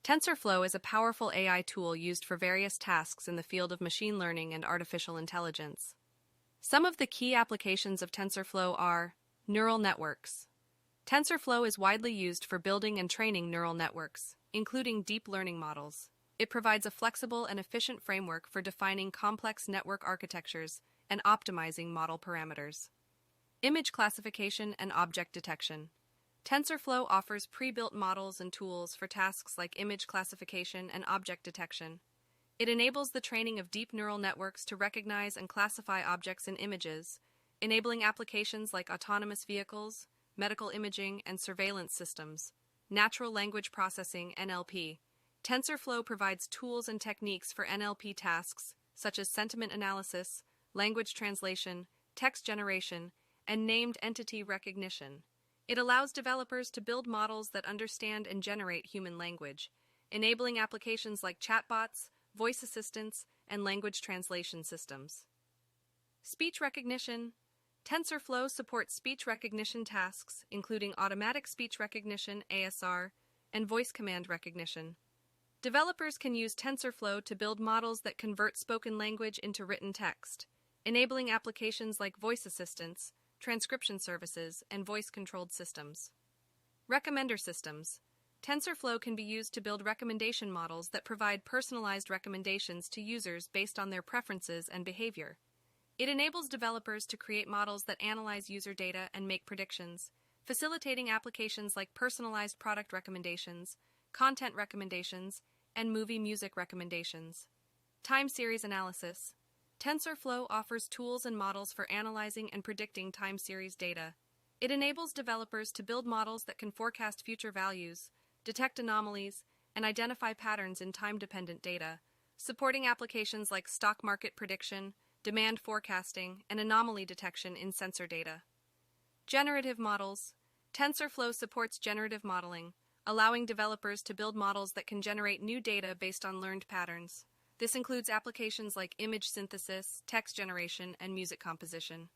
TensorFlow is a powerful AI tool used for various tasks in the field of machine learning and artificial intelligence. Some of the key applications of TensorFlow are neural networks. TensorFlow is widely used for building and training neural networks, including deep learning models. It provides a flexible and efficient framework for defining complex network architectures and optimizing model parameters. Image classification and object detection. TensorFlow offers pre-built models and tools for tasks like image classification and object detection. It enables the training of deep neural networks to recognize and classify objects in images, enabling applications like autonomous vehicles, medical imaging, and surveillance systems. Natural language processing (NLP). TensorFlow provides tools and techniques for NLP tasks such as sentiment analysis, language translation, text generation, and named entity recognition. It allows developers to build models that understand and generate human language, enabling applications like chatbots, voice assistants, and language translation systems. Speech recognition. TensorFlow supports speech recognition tasks, including automatic speech recognition (ASR) and voice command recognition. Developers can use TensorFlow to build models that convert spoken language into written text, enabling applications like voice assistants, transcription services, and voice-controlled systems. Recommender systems. TensorFlow can be used to build recommendation models that provide personalized recommendations to users based on their preferences and behavior. It enables developers to create models that analyze user data and make predictions, facilitating applications like personalized product recommendations, content recommendations, and movie music recommendations. Time series analysis. TensorFlow offers tools and models for analyzing and predicting time series data. It enables developers to build models that can forecast future values, detect anomalies, and identify patterns in time-dependent data, supporting applications like stock market prediction, demand forecasting, and anomaly detection in sensor data. Generative models. TensorFlow supports generative modeling, allowing developers to build models that can generate new data based on learned patterns. This includes applications like image synthesis, text generation, and music composition.